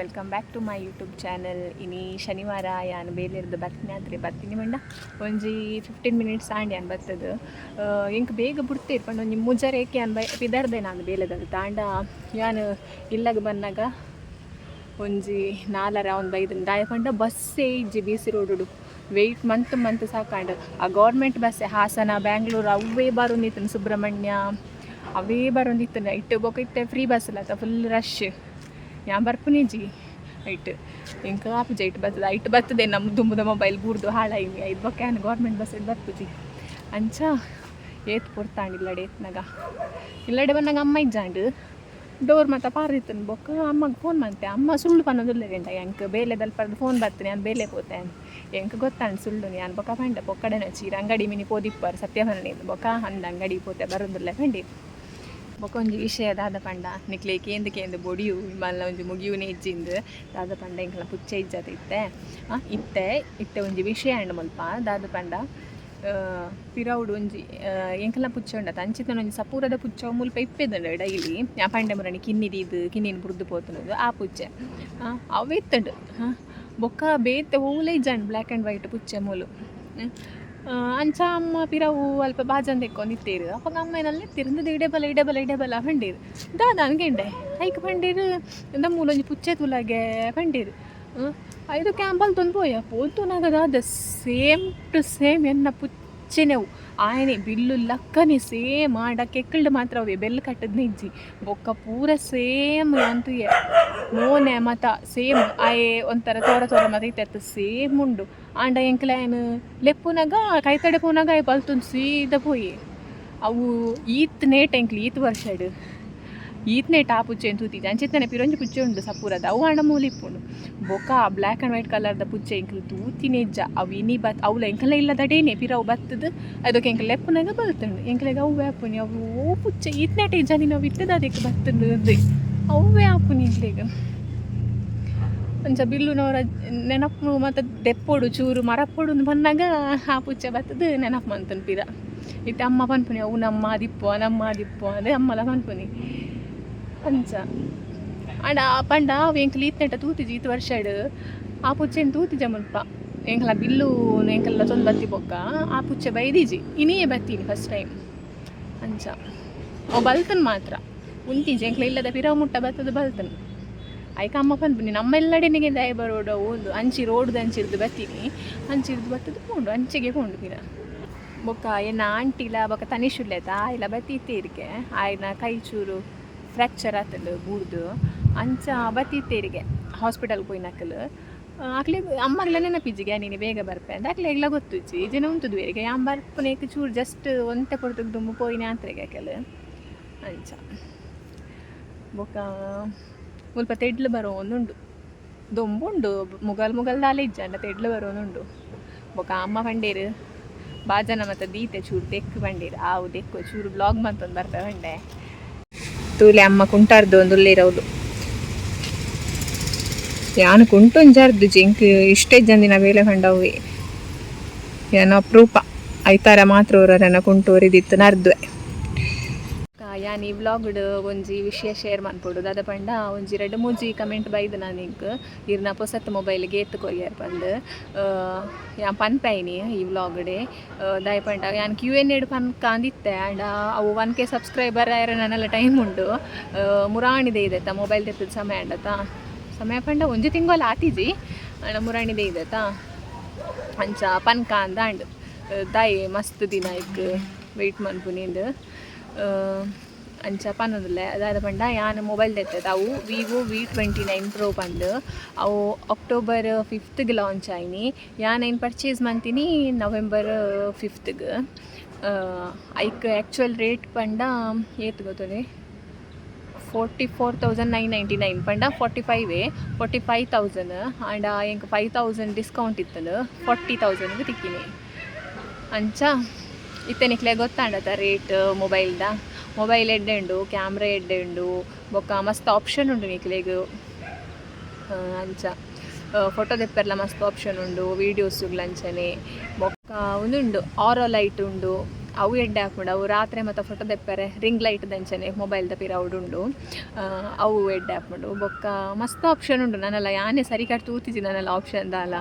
Welcome back to my YouTube channel. ಇನಿ ಶನಿವಾರ ಯಾನು ಬೇಲೆರ್ದು ಬರ್ತೀನಿ ಆದರೆ ಬರ್ತೀನಿ ಮಂಡ ಒಂಜಿ 15 ಮಿನಿಟ್ಸ್ ಆಂಡಿ ಅನ್ ಬರ್ತದೆ. ಇಂಕ ಬೇಗ ಬಿಡ್ತೀರಿ ಪಂಡ ಒಂಜಿ ಮುಜರೇಕೆ ಅನ್ ಪಿದರ್ದೆ ನಾನು ಬೇಲೆದಲ್ಲಿ ತಾಂಡ ಯಾನು ಇಲ್ಲಾಗ ಬಂದಾಗ ಒಂಜಿ 4 ಒಂದು 5 ದಾಯ ಪಂಡ ಬಸ್ಸೇ ಇಜ್ಜಿ ಬಿ ಸಿ ರೋಡು ವೆಯ್ಟ್ ಮಂತ್ ಸಾಕಾಂಡು ಆ ಗೌರ್ಮೆಂಟ್ ಬಸ್ಸೇ ಹಾಸನ ಬ್ಯಾಂಗ್ಳೂರು ಅವೇ ಬರೋಂದಿತ್ತು, ಸುಬ್ರಹ್ಮಣ್ಯ ಅವೇ ಬರೋಂದಿತ್ತು. ಇಟ್ಟು ಬೊಕ್ಕ ಇತ್ತೆ ಫ್ರೀ ಬಸ್ ಇಲ್ಲ ಫುಲ್ ರಶ್. ಯಾ ಬರ್ಪುನಿಜಿ ಐಟ್ ಇಂಕ ಆಪುಜ ಇಟ್ಟು ಬರ್ತದೆ ಐಟ್ ಬರ್ತದೆ ನಮ್ಮ ದುಂಬುದ ಮೊಬೈಲ್ ಬೂರ್ದು ಹಾಳಾಯಿನಿ ಐದು ಬೊಕ್ಕ ಏನು ಗೌರ್ಮೆಂಟ್ ಬಸ್ ಇಟ್ಟು ಬರ್ಪುಜಿ ಅಂಚ ಏತ್ ಪುರ್ತಾಂಡು ಇಲ್ಲಡೆ ಏತ್ನಾಗ ಇಲ್ಲಡೆ ಬಂದಾಗ ಅಮ್ಮ ಇಜ್ಜಾಂಡು ಡೋರ್ ಮತ್ತು ಪಾರಿತ್ತನು ಬೊಕ್ಕ ಅಮ್ಮಗೆ ಫೋನ್ ಮಾಡ್ತೆ. ಅಮ್ಮ ಸುಳ್ಳು ಪನ್ನೋದಿಲ್ಲರೆಂಡ ಎಂಕ ಬೇಲೆದಲ್ಲಿ ಪಡೆದು ಫೋನ್ ಬರ್ತೀನಿ ನಾನು ಬೇಲೆ ಪೋತೆ ಎಂಕ ಗೊತ್ತಾಂಡು ಸುಳ್ಳು ನಾನು ಬೊಕ್ಕ ಪಂಡ ಬೊಕ್ಕಡೆ ಚೀರ ಅಂಗಡಿ ಮಿನಿ ಪೋದಿಪ್ಪರು ಸತ್ಯಭರಣಿ ಬೊಕ್ಕ ಅಂದ ಅಂಗಡಿ ಪೋತೆ ಬರೋದಿಲ್ಲ ಪಂಡಿ ಬೊಕ್ಕ ಒಂಜಿ ವಿಷಯ ದಾದ ಪಂಡ ನಿಕ್ಲೆ ಕೇಂದು ಬೊಡಿಯು ಮಲ್ಲ ಒಂಜಿ ಮುಗಿಯುನೇ ಇಜ್ಜಿಂದು ದಾದ ಪಂಡ ಇಂಕಲ ಪುಚ್ಚ ಇಜ್ಜದ ಇತ್ತೆ ಒಂಜಿ ವಿಷಯ ಅಂಡ್ ಮಲ್ಪ ದಾದ ಪಂಡ ಪಿರೌಡು ಒಂಜಿ ಎಂಕಲ ಪುಚ್ಚ ಉಂಡತ ಅಂಚಿತನ ಒಂಜಿ ಸಪೂರದ ಪುಚ್ಚ ಮುಲ್ಪ ಇಪ್ಪೆದಂಡು ಡೈಲಿ ಯಾ ಪಂಡೆ ಮುರಣಿ ಕಿನ್ನಿನ ಬುರ್ದು ಪೋತುನದು ಆ ಪುಚ್ಚೆ ಅವು ಇತ್ತಂಡು ಬೊಕ್ಕ ಬೇತೆ ಓಲೆ ಇಜ್ಜಂಡು ಬ್ಲ್ಯಾಕ್ ಆ್ಯಂಡ್ ವೈಟ್ ಪುಚ್ಚೆ ಮೂಲು ಅಂಚ ಅಮ್ಮ ಪಿರವು ಅಲ್ಪ ಬಾಜಂದು ಎಕ್ಕೊಂಡಿತ್ತೇರು ಅಪ್ಪ ಅಮ್ಮನಲ್ಲಿ ತಿರುಂದು ಇಡಬಲ ಪಂಡೀರು ದಾದ ಅನ್ಗೆಂಡೆ ಐಕ್ ಪಂಡೀರು ಮೂಲೊಂಜಿ ಪುಚ್ಚೆ ತುಲಾಗೆ ಪಂಡೀರು ಐದು ಕ್ಯಾಂಪಲ್ ತಂದು ಪೋತುನಾಗ ದಾದ ಸೇಮ್ ಟು ಸೇಮ್ ಎನ್ನ ಪುಚ್ಚೆನೆವು ಆಯನೆ ಬಿಲ್ಲು ಲಕ್ಕನೆ ಸೇಮ್ ಆಡಕ್ಕೆ ಎಕ್ಕಳ್ದು ಮಾತ್ರ ಅವೇ ಬೆಲ್ಲು ಕಟ್ಟದ್ನ ಇಜ್ಜಿ ಬೊಕ್ಕ ಪೂರ ಸೇಮ್ ಅಂತೂ ಮೋನೆ ಮತ ಸೇಮ್ ಆಯೆ ಒಂಥರ ತೋರ ಮತ ಇತ್ತು ಸೇಮ್ ಉಂಡು ಆಂಡ ಎಂಕ್ಲೇನು ಲೆಪ್ಪುನಾಗ ಕೈತಡೆ ಪೋನಾಗ ಆಯ್ ಬಲ್ತುಂಡು ಸೀದಾ ಪೋಯಿ ಅವು ಈತ್ ನೇಟ್ ಎಂಕ್ಲಿ ಈತ್ ವರ್ಷಡು ಈತ್ ನೇಟ್ ಆ ಪುಚ್ಚೆ ತೂತಿದ್ದೆ ಅಂಚಿತ್ತನೆ ಪಿರೊಂಜಿ ಪುಚ್ಚೆ ಉಂಡು ಸಪೂರದ ಅವು ಆಂಡ ಮೂಲಿಪ್ಪುಂಡು ಬೊಕ್ಕ ಬ್ಲ್ಯಾಕ್ ಆ್ಯಂಡ್ ವೈಟ್ ಕಲರ್ದ ಪುಚ್ಚೆ ಎಂಕ್ಲು ತೂತಿನೇ ಇಜ್ಜ ಅವು ಇನಿ ಅವಳು ಎಂಕಲ ಇಲ್ಲದಡೇನೆ ಪಿರವು ಬತ್ತದು ಅದಕ್ಕೆ ಎಂಕಲ್ ಲೆಪ್ಪುನಾಗ ಬಲ್ತುಂಡು ಎಂಕ್ಲೆಗ ಅವೇ ಆಪುನಿ ಅವು ಓ ಪುಚ್ಚೆ ಈತ್ ನೇಟ್ ಇಜ್ಜ ನೀನು ಅವು ಇತ್ತದ ಅದಕ್ಕೆ ಬತ್ತುಂಡು ಅದೇ ಅವೇ ಆಪುನಿ ಎಂಕ್ಲೆಗ ಒಂಚ ಬಿಲ್ಲುನವರ ನೆನಪು ಮತ್ತು ದೆಪ್ಪೋಡು ಚೂರು ಮರಪ್ಪೋಡು ಬಂದಾಗ ಆ ಪುಚ್ಚೆ ಬರ್ತದೆ ನೆನಪು ಮಂತನು ಪಿರ ಇತ್ತು ಅಮ್ಮ ಪನ್ಪುನಿ ಅವು ನಮ್ಮ ದಿಪ್ಪು ಅದೇ ಅಮ್ಮಲ ಪನ್ಪುನಿ ಅಂಚ ಆಂಡ ಪಂಡ ಅವು ಎಂಕಲ್ ಈತ್ನೆಟ ತೂತಿಜಿ ಈತ್ ವರ್ಷಡು ಆ ಪುಚ್ಚೆನ ತೂತಿಜ ಮುಲ್ಪ ಎಂಕಲ ಬಿಲ್ಲು ಎಂಕಲ್ಲ ತೊಂದು ಬತ್ತಿ ಬೊಕ್ಕ ಆ ಪುಚ್ಚೆ ಬೈದಿಜಿ ಇನಿಯೇ ಬತ್ತೀನಿ ಫಸ್ಟ್ ಟೈಮ್ ಅಂಚ ಅವು ಬಲ್ತನ್ ಮಾತ್ರ ಉಂತಿಜಿ ಎಂಕಲ ಇಲ್ಲದ ಪಿರವು ಮುಟ್ಟ ಬರ್ತದೆ ಬಲ್ತನು ಐಕ ಅಮ್ಮ ಪನ್ಪುನಿ ನಮ್ಮೆಲ್ಲಡೆನಿಗೆ ದಯ ಬರೋಡು ಒಂದು ಅಂಚಿ ರೋಡ್ದು ಅಂಚಿರ್ದು ಬತ್ತೀನಿ ಅಂಚಿರ್ದು ಬತ್ತದು ಕೊಂಡು ಅಂಚಿಗೆ ಕೊಂಡು ಪಿರ ಬೊಕ್ಕ ಎನ್ನ ಆಂಟಿಲ ಬೊಕ್ಕ ತನಿಶುಲ್ಲೇತ ಆಯ್ಲ ಬತ್ತೀತೇರಿಗೆ ಆಯ್ನ ಕೈ ಚೂರು ಫ್ರ್ಯಾಕ್ಚರ್ ಆತಲು ಬೂರ್ದು ಅಂಚ ಬತ್ತೀತೇರಿಗೆ ಹಾಸ್ಪಿಟಲ್ಗೆ ಪೋಯ್ನಕ್ಕಲು ಆಕ್ಲೆ ಅಮ್ಮಗ್ಲ ನೆನಪಿಜ್ಜಿಗೆ ನೀನು ಬೇಗ ಬರ್ಪೆ ಅಂತ ಆಕ್ಲೆ ಎಲ್ಲ ಗೊತ್ತುಜ್ಜಿ ಜನ ಉಂಟು ಬೇರೆಗೆ ಯಾಮ್ ಬರ್ಪನೇಕ ಚೂರು ಜಸ್ಟ್ ಒಂತೆ ಕೊಡ್ತಕ್ಕೆ ದುಮ್ಮು ಪೋಯ್ನೆ ಅಂತರೆಗೆ ಆಕೆಲು ಅಂಚ ಬೊಕ್ಕ ಮುಲ್ಪ ತೆಡ್ಲು ಬರೋನುಂಡು ದೊಂಬುಂಡು ಮುಗಲ್ ದಾಲೆ ಇಜ್ಜಂಡ ತೆಡ್ಲು ಬರೋನುಂಡು ಬೊಕ್ಕ ಅಮ್ಮ ಪಂಡೇರು ಬಾಜನ ಮತ್ತು ದೀತೆ ಚೂರು ದೆಕ್ಕು ಪಂಡೇರು ಆವು ದೆಕ್ಕು ಚೂರು ಬ್ಲಾಗ್ ಮಂತೊಂದು ಬರ್ಪೆ ಪಂಡೆ ತೂಲೆ ಅಮ್ಮ ಕುಂಟಾರ್ದು ಒಂದು ಉಳ್ಳೇರವುದು ಯಾನು ಕುಂಟೊಂಜಾರ್ದು ಜಿಂಕ್ ಇಷ್ಟೇ ಜಂದಿನ ಬೇಲೆ ಪಂಡವು ಏನೋ ಅಪರೂಪ ಐತಾರ ಮಾತ್ರ ಅವರನ್ನ ಕುಂಟೋರಿದಿತ್ತು ನರ್ದುವೆ ಯಾನ್ ಈ ವ್ಲಾಗ್ಡ್ ಒಂಜಿ ವಿಷಯ ಶೇರ್ ಮಾಡ್ಕೊಡು ದಾದ ಪಂಡ ಒಂಜಿ 2-3 ಕಮೆಂಟ್ ಬೈದು ನಾನೀಗ ಇರ್ನ ಪೊಸತ್ ಮೊಬೈಲ್ಗೆ ಎತ್ತು ಕೊಯ್ಯಾರ ಪಂದು ಯಾನ್ ಪನ್ಪೈನಿ ಈ ವ್ಲಾಗ್ಡೆ ದಾಯ ಪಂಡ ಯಾನ್ Q&A ಪನ್ಕ ಅಂದಿತ್ತೆ ಆ್ಯಂಡ್ ಅವು 1K ಸಬ್ಸ್ಕ್ರೈಬರ್ ಆಯ್ರ ನನ್ನೆಲ್ಲ ಟೈಮ್ ಉಂಡು ಮುರಾಣಿದೆ ಇದೆತ್ತ ಮೊಬೈಲ್ ತೆತ್ತದ ಸಮಯ ಪಂಡ ಒಂಜಿ ತಿಂಗಳು ಆತಿಜಿ ಆಂಡ ಮುರಾಣಿದೆ ಇದೆತ್ತ ಅಂಚ ಪನ್ಕ ಅಂದಾಂಡು ದಾಯಿ ಮಸ್ತ್ ದಿನ ಇಕ್ ವೆಯ್ಟ್ ಮನ್ಪುನಿಂದು ಅಂಚ ಪನ್ನೋದಿಲ್ಲ ಅದಾದ ಪಂಡ ಯಾನ್ ಮೊಬೈಲ್ ತೆತ್ತದ ಅವು Vivo V29 Pro ಪಂದು ಅವು ಅಕ್ಟೋಬರ್ 5ಗೆ ಲಾಂಚ್ ಆಯ್ನಿ ಯಾನ್ ಏನು ಪರ್ಚೇಸ್ ಮಾಡ್ತೀನಿ ನವೆಂಬರ್ 5ಗೆ ಐಕ್ ಆ್ಯಕ್ಚುಯಲ್ ರೇಟ್ ಪಂಡ ಏತು ಗೊತ್ತದೆ 44,999 ಪಂಡ 45,000 ಆ್ಯಂಡ್ ಎಂಕ್ 5,000 ಡಿಸ್ಕೌಂಟ್ ಇತ್ತದು 40,000ಗೆ ತಿಕ್ಕಿನಿ ಅಂಚ ಇತ್ತೆನಿಕ್ಲೆ ಗೊತ್ತಾಂಡತ ರೇಟ್ ಮೊಬೈಲ್ ಎಡ್ಡೆ ಉಂಡು ಕ್ಯಾಮ್ರಾ ಎಡ್ಡೆ ಉಂಡು ಬೊಕ್ಕ ಮಸ್ತ್ ಆಪ್ಷನ್ ಉಂಡು ನಿಕ್ಲೆಗ್ ಅಂಚ ಫೋಟೋ ತೆಪ್ಪೆರ್ಲ ಮಸ್ತ್ ಆಪ್ಷನ್ ಉಂಡು ವೀಡಿಯೋಸುಗ್ಲಂಚನೆ ಬೊಕ್ಕ ಒಂದುಂಡು ಆರೋ ಲೈಟ್ ಉಂಡು ಅವು ಎಡ್ಡೆ ಹಾಕೊಂಡು ಅವು ರಾತ್ರಿ ಮತ್ತು ಫೋಟೋ ತೆಪ್ಪರೆ ರಿಂಗ್ ಲೈಟ್ ದಂಚನೆ ಮೊಬೈಲ್ದ ಪಿರ ಉಂಡು ಅವು ಎಡ್ಡೆ ಹಾಕೊಂಡು ಬೊಕ್ಕ ಮಸ್ತ್ ಆಪ್ಷನ್ ಉಂಡು ನಾನೆಲ್ಲ ಯಾನೇ ಸರಿ ಕಟ್ ತೂತಿದ್ದಿ ನಾನೆಲ್ಲ ಆಪ್ಷನ್ ದಾಲ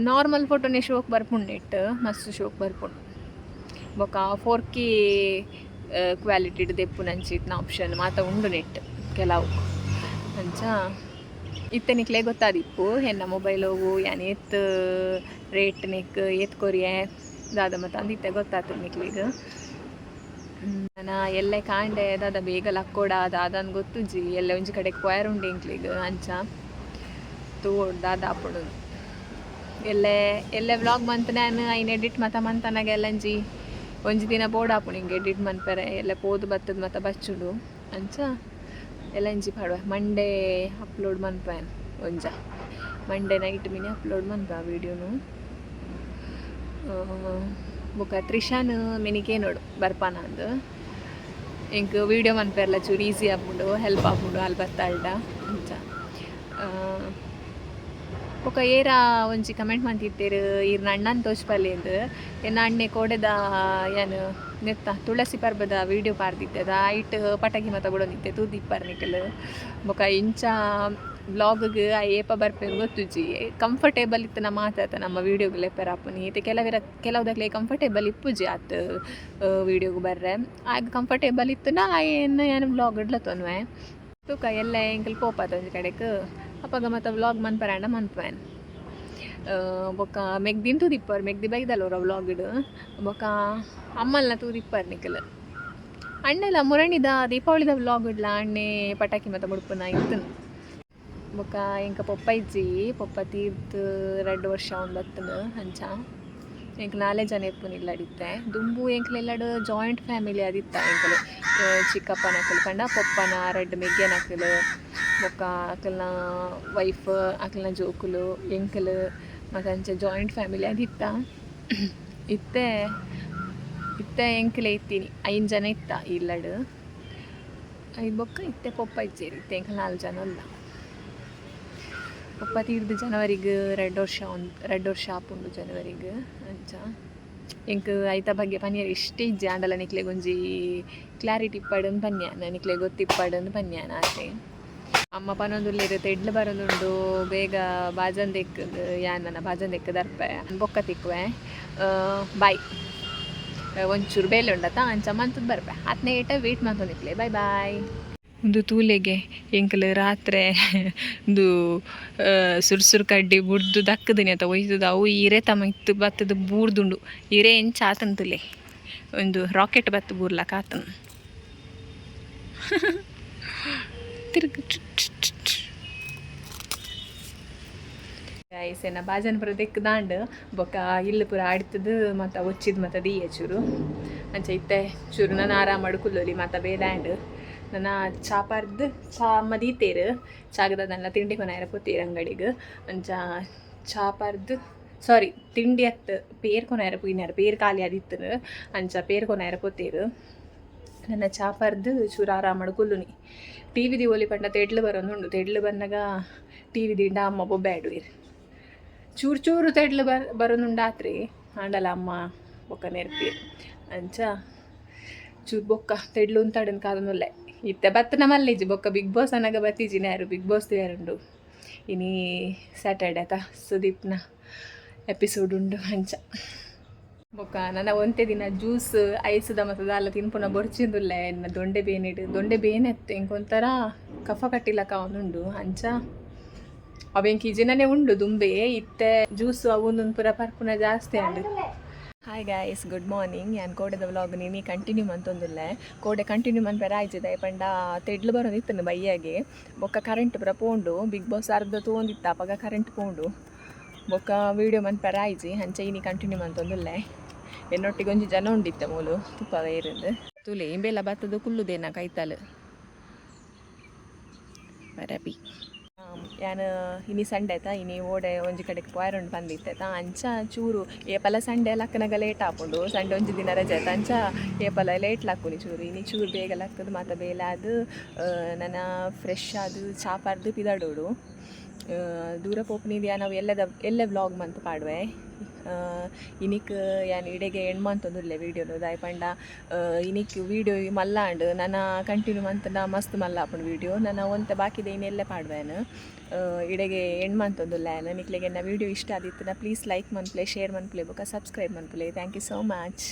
ನಾರ್ಮಲ್ ಫೋಟೋನೇ ಶೋಕ್ ಬರ್ಪುಂಡು ಮಸ್ತ್ ಶೋಕ್ ಬರ್ಪುಂಡು ಬೊಕ್ಕ 4K ಕ್ವಾಲಿಟಿಡ್ ದೆಪ್ಪು ನಂಚಿತ್ನ ಆಪ್ಷನ್ ಮಾತ ಉಂಡು ನೆಟ್ ಕೆಲವು ಅಂಚ ಇತ್ತೆ ನಿಕ್ಲೆ ಗೊತ್ತಾದಿಪ್ಪು ಹೆನ್ನ ಮೊಬೈಲ್ ಹೋಗು ಯಾನ್ ಏತ್ ರೇಟ್ ನಿಕ್ ಏತ್ ಕೊರಿಯೆ ದಾದ ಮತ್ತು ಅಂದಿತ್ತೆ ಗೊತ್ತಾಗ್ತದೆ ನಿಕ್ಲಿಗೆ ನಾನು ಎಲ್ಲೇ ಕಾಂಡೆ ದಾದ ಬೇಗ ಲಕ್ಕೋಡ ದಾದನ್ ಗೊತ್ತುಜಿ ಎಲ್ಲ ಒಂಜಿ ಕಡೆಗೆ ಪೋಯರುಂಡು ಇಂಕ್ಲಿಗೆ ಅಂಚ ತೋಡ್ ದಾದ ಹಾಪುಡು ಎಲ್ಲೇ ವ್ಲಾಗ್ ಮಂತ್ ನಾನು ಐನ್ ಎಡಿಟ್ ಮಂತನಾಗ ಎಲ್ಲಂಜಿ ಒಂಜಿ ದಿನ ಬೋರ್ಡ್ ಹಾಪುಡು ಹಿಂಗೆ ಎಡಿಟ್ ಮನ್ಪರೆ ಎಲ್ಲ ಪೋದು ಬತ್ತದ ಮತ್ತು ಬಚ್ಚುಡು ಅಂಚ ಎಲ್ಲಂಜಿ ಪಾಡುವ ಮಂಡೇ ಅಪ್ಲೋಡ್ ಮನ್ಪೇನ್ ಒಂಜ ಮಂಡೇ ನೈಟ್ ಮಿನಿ ಅಪ್ಲೋಡ್ ಮನ್ಪ ವೀಡಿಯೋನು ಬೊಕ ತ್ರಿಷಾನ್ ಮಿನಿಕೆ ನೋಡು ಬರ್ಪಾನ ಅಂದು ಇಂಕ್ ವೀಡಿಯೋ ಮನ್ಪೆರ್ಲ ಚೂರು ಈಸಿ ಆಪುಂಡು ಹೆಲ್ಪ್ ಆಪುಂಡು ಅಲ್ಲಿ ಬರ್ತಾಳ್ಡ ಅಂಚ ಬೊಕ ಏರ ಒಂಜಿ ಕಮೆಂಟ್ ಮಂತಿತ್ತೇರು ಇರ್ ಅಣ್ಣನ ತೋಜ್ಪಲ್ಲೆಂದು ಎನ್ನ ಅಣ್ಣೆ ಕೋಡೆದ ಏನು ನೆತ್ತ ತುಳಸಿ ಪರ್ಬದ ವೀಡಿಯೋ ಪಾರ್ದಿತ್ತದ ಐಟ್ ಪಟಾಕಿ ಮತ ಬಿಡೋನಿತ್ತೆ ತೂದಿಪ್ಪರ್ ನಿಕಲ್ ಬೊಕ ಇಂಚ ಬ್ಲಾಗ್ಗೆ ಏಪ ಬರ್ಪೇರು ಗೊತ್ತುಜಿ ಕಂಫರ್ಟೇಬಲ್ ಇತ್ತು ನಾ ಮಾತಾತ ನಮ್ಮ ವೀಡಿಯೋಗೆ ಲೆಪ್ಪರ್ ಹಾಪುನಿ ಇದು ಕೆಲವುದಕ್ಲೆ ಕಂಫರ್ಟೇಬಲ್ ಇಪ್ಪುಜಿ ಆತು ವೀಡಿಯೋಗೆ ಬರ್ರೆ ಆಗ ಕಂಫರ್ಟೇಬಲ್ ಇತ್ತು ನಾ ಏನು ಬ್ಲಾಗ್ ಇಡ್ಲತ್ತೊನ್ವೆ ತೂಕ ಎಲ್ಲ ಎಂಕಲ್ ಪೋಪಾತ ಒಂಜಿ ಕಡೆಗೆ ಅಪ್ಪಾಗ ಮತ್ತು ವ್ಲಾಗ್ ಮನ್ಪರಾಂಡ ಮನ್ಪೇನ್ ಬೊಕ್ಕ ಮೆಗ್ದಿನ ತೂದಿಪ್ಪರ್ ಮೆಗ್ದಿ ಬೈದಲ್ಲವ್ರ ವ್ಲಾಗಿಡು ಬೊಕ್ಕ ಅಮ್ಮಲ್ನ ತೂದಿಪ್ಪರ್ ನಿಕಲ್ ಅಣ್ಣೆಲ್ಲ ಮುರಣಿದ ದೀಪಾವಳಿದ ವ್ಲಾಗ್ ಇಡ್ಲ ಅಣ್ಣೆ ಪಟಾಕಿ ಮತ್ತು ಮುಡ್ಪುನ ಇತ್ತನು ಬೊಕ್ಕ ಎಂಕ ಪೊಪ್ಪ ಇಜ್ಜಿ ಪೊಪ್ಪ ತೀರ್ದು 2 ವರ್ಷ ಒಂದು ಬತ್ತನು ಅಂಚ ಎಂಕ್ 4 ಜನ ಎಪ್ಪುನಿಲ್ಲ ಅಡಿತ್ತೆ ದುಂಬು ಎಂಕ್ಲೆಲ್ಲಡು ಜಾಯಿಂಟ್ ಫ್ಯಾಮಿಲಿ ಅದಿತ್ತ ಎಂಕಲು ಚಿಕ್ಕಪ್ಪನ ಅಕ್ಕಲು ಕಂಡ ಪೊಪ್ಪನ 2 ಮೆಗ್ಗೆನ ಅಕ್ಕಲು ಬೊಕ್ಕ ಅಕ್ಕಲ್ನ ವೈಫ್ ಅಕ್ಕಲ್ನ ಜೋಕುಲು ಎಂಕಲು ಮತ್ತು ಅಂಚೆ ಜಾಯಿಂಟ್ ಫ್ಯಾಮಿಲಿ ಅದಿತ್ತ ಇತ್ತೆ ಎಂಕಲೆ ಇತ್ತೀನಿ 5 ಜನ ಇತ್ತ ಇಲ್ಲಡು ಬೊಕ್ಕ ಇತ್ತೆ ಪೊಪ್ಪ ಇಜ್ಜೇರಿ ಇತ್ತೆ ಎಂಕಲ್ 4 ಜನ ಅಲ್ಲ ಪೊಪ್ಪ ತೀರ್ದು ಜನವರಿಗೆ 2 ವರ್ಷ ಆಪುಂಡು ಜನವರಿಗೆ ಅಂಚ ಎಂಕ್ ಐತ ಬಗ್ಗೆ ಪನ್ಯಾರ ಇಷ್ಟ ಇಜ್ಜಿ ಆಂಡಲ ನಿಕ್ಲೆ ಒಂಜಿ ಕ್ಲಾರಿಟಿ ಇಪ್ಪಡನ್ನು ಪನ್ಯಾನ ನಿಕ್ಲೆ ಗೊತ್ತಿಪ್ಪಡನ್ನು ಪನ್ಯಾನ ಆತೆ ಅಮ್ಮ ಪನೊಂದುಲ್ಲೇರು ತೆಡ್ಲು ಬರೋದುಂಡು ಬೇಗ ಬಾಜನ್ ದೆಕ್ಕದು ಯಾನ್ ಬಾಜನ್ ದೆಕ್ಕದು ಅರ್ಪೆ ಬೊಕ್ಕ ತಿಕ್ಕುವೆ ಬಾಯ್ ಒಂಚೂರು ಬೇಲೆ ಉಂಡತ ಅಂಚ ಮಂತದ್ದು ಬರ್ಪೆ 10ನೇ ಏಟ ವೇಟ್ ಮಾಡ್ಕೊಂಡಿಕ್ಲೆ ಬಾಯ್ ಒಂದು ತೂಲೆಗೆ ಎಂಕಲ್ ರಾತ್ರಿ ಒಂದು ಸುರ್ಸುರು ಕಡ್ಡಿ ಬುಡ್ದು ದಕ್ಕದಿನಿ ಅಂತ ಒಯ್ದು ಅವು ಈರೆ ತಮ್ಮ ಇತ್ತು ಬತ್ತದ ಬೂರ್ದುಂಡು ಈರೆ ಎಂಚ ಆತಂತುಲೆ ಒಂದು ರಾಕೆಟ್ ಬತ್ತು ಬೂರ್ಲಕ್ಕ ಆತನು ತಿರುಗು ಐಸೆನ ಬಾಜನ್ ಪುರ ದೆಕ್ಕದಾಂಡು ಬೊಕ್ಕ ಇಲ್ಲಿ ಪುರ ಆಡ್ತದು ಮತ್ತು ಒಚ್ಚಿದ್ ಮತ್ತು ದೀಯ ಚೂರು ಅಂಚ ಇತ್ತೆ ಚೂರು ನಾನು ಆರಾಮಾಡು ಕುಲ್ಲೋಲಿ ಮತ್ತು ಬೇದಾಂಡು ನನ್ನ ಚಾಪಾರ್ದು ಚಾ ಮದೀತೇರು ಚಾಗದಲ್ಲ ತಿಂಡಿ ಕೊನಾಯರ ಪೋತೀರು ಅಂಗಡಿಗೆ ಅಂಚ ಚಾಪಾರ್ದು ಸಾರಿ ತಿಂಡಿ ಹತ್ತು ಪೇರು ಕೊನಾಯರ ಪುಯ್ನಾರ ಪೇರು ಖಾಲಿ ಆದಿತ್ತು ಅಂಚ ಪೇರು ಕೊನಾಯರ ಪೋತೀರು ನನ್ನ ಚಾಪಾರ್ದು ಚೂರು ಆರಾಮಾಡು ಕುಲ್ಲುನಿ ಟಿ ವಿ ದಿ ಓಲಿ ಪಂಡ ತೆಡ್ಲು ಬರೋದುಂಡು ತೆಡ್ಲು ಬಂದಾಗ ಟಿ ವಿ ದಿಂಡ ಅಮ್ಮ ಬೊಬ್ಬ್ಯಾಡು ಇರು ಚೂರು ತೆಡ್ಲು ಬರೋದುಂಡಾತ್ರಿ ಆಂಡಲ ಅಮ್ಮ ಬೊಕ್ಕ ನೆರ್ಪಿ ಅಂಚ ಚೂರು ಬೊಕ್ಕ ತೆಡ್ಲು ಉಂತಾಡನ್ ಕಾದನುಲ್ಲೆ ಇತ್ತೆ ಬತ್ತನ ಮಲ್ಲಿಜಿ ಬೊಕ್ಕ ಬಿಗ್ ಬಾಸ್ ಅನ್ನಾಗ ಬತ್ತಿಜಿನ ಯಾರು ಬಿಗ್ ಬಾಸ್ ಯಾರುಂಡು ಇನಿ ಸ್ಯಾಟರ್ಡೆ ಆತ ಸುದೀಪ್ನ ಎಪಿಸೋಡ್ ಉಂಡು ಅಂಚ ಬೊಕ್ಕ ನನ್ನ ಒಂತೆ ದಿನ ಜ್ಯೂಸ್ ಐಸದ ಮತ್ತು ದಾಲ ತಿನ್ಪುನ ಬೊರ್ಚಿಂದುಲ್ಲೆ ಎನ್ನ ದೊಂಡೆ ಬೇನೆತ್ತು ಎಂಕೊಂಥರ ಕಫ ಕಟ್ಟಿಲಕ್ಕ ಅವನುಂಡು ಅಂಚ ಅವೆಂಕಿ ಜಿನನೇ ಉಂಡು ದುಂಬೆ ಇತ್ತೆ ಜ್ಯೂಸು ಅವೊಂದೊಂದು ಪುರ ಪರ್ಪುನ ಜಾಸ್ತಿ ಉಂಡು ಹಾಯ್ ಗೈಸ್ ಗುಡ್ ಮಾರ್ನಿಂಗ್ ನಾನು ಕೋಡೆದ ವ್ಲಾಗ್ ನೀನು ಕಂಟಿನ್ಯೂ ಮಂತೊಂದುಲ್ಲೆ ಕೋಡೆ ಕಂಟಿನ್ಯೂ ಮನ್ಪೆರ ಆಯ್ತಿದೆ ಪಂಡ ತೆಡ್ಲು ಬರೋದಿತ್ತು ಬಯ್ಯಾಗೆ ಬೊಕ್ಕ ಕರೆಂಟ್ ಪುರ ಪೋಂಡು ಬಿಗ್ ಬಾಸ್ ಅರ್ಧ ತೊಗೊಂಡಿತ್ತ ಅವಾಗ ಕರೆಂಟ್ ಪೋಂಡು ಬೊಕ್ಕ ವೀಡಿಯೋ ಮನ್ಪೆರ ಆಯ್ಜಿ ಹಂಚೆ ಇನಿ ಕಂಟಿನ್ಯೂ ಮಂತೊಂದುಲ್ಲೆ ಎನ್ನೊಟ್ಟಿಗೆ ಒಂಜಿ ಜನ ಉಂಡಿತ್ತೆ ಮೂಲು ತುಪ್ಪ ಬೇರೆಂದು ತುಲೆ ಇಂಬೆಲ್ಲ ಬತ್ತದು ಕುಲ್ಲುದೇನ ಕೈತಲು ಬರಬಿ ಯಾನು ಇನಿ ಸಂಡೆ ಆಯ್ತಾ ಇನಿ ಓಡೆ ಒಂಜಿ ಕಡೆಗೆ ಪೋಯರುಂಡು ಬಂದಿತ್ತೆ ಅಂಚ ಚೂರು ಏಪಲ ಸಂಡೆ ಲಕ್ಕನಾಗ ಲೇಟ್ ಹಾಕೊಂಡು ಸಂಡೆ ಒಂಜಿ ದಿನ ರಜೆ ಆಯ್ತು ಅಂಚ ಏಪಲ ಲೇಟ್ ಲಾಕ್ಕುನಿ ಚೂರು ಇನಿ ಚೂರು ಬೇಗ ಲಕ್ಕದು ಮತ್ತು ಬೇಲೆ ಅದು ನನ್ನ ಫ್ರೆಶ್ ಅದು ಚಾಪಾರ್ದು ಪಿದಾಡೋಡು ದೂರ ಪೋಪನಿದ್ಯಾ ನಾವು ಎಲ್ಲೇ ವ್ಲಾಗ್ ಮಂತ್ ಪಾಡುವೆ ಇನಿಕ್ ಯಾನ್ ಇಡೆಗೆ ಎಣ್ಣು ಮಂತೊಂದುಲ್ಲೆ ವೀಡಿಯೋನು ದಾಯ್ ಪಂಡ ಇನಿಕ್ ವೀಡಿಯೋ ಮಲ್ಲಾಂಡ್ ನನ್ನ ಕಂಟಿನ್ಯೂ ಮಂತನ ಮಸ್ತ್ ಮಲ್ಲಾಪುಂಡು ವೀಡಿಯೋ ನನ್ನ ಒಂತೆ ಬಾಕಿದ ಇನ್ನೆಲ್ಲ ಪಾಡ್ವೇನು ಇಡೆಗೆ ಎಣ್ಣು ಮಂತೊಂದುಲ್ಲೆ ನಿಕ್ಲೆಗೆ ವೀಡಿಯೋ ಇಷ್ಟ ಆದಿತ್ತು ಪ್ಲೀಸ್ ಲೈಕ್ ಮನ್ಪ್ಲೆ ಶೇರ್ ಮನ್ಪ್ಲೆ ಬೊಕ ಸಬ್ಸ್ಕ್ರೈಬ್ ಮನ್ಪ್ಲೆ ಥ್ಯಾಂಕ್ ಯು ಸೋ ಮಚ್.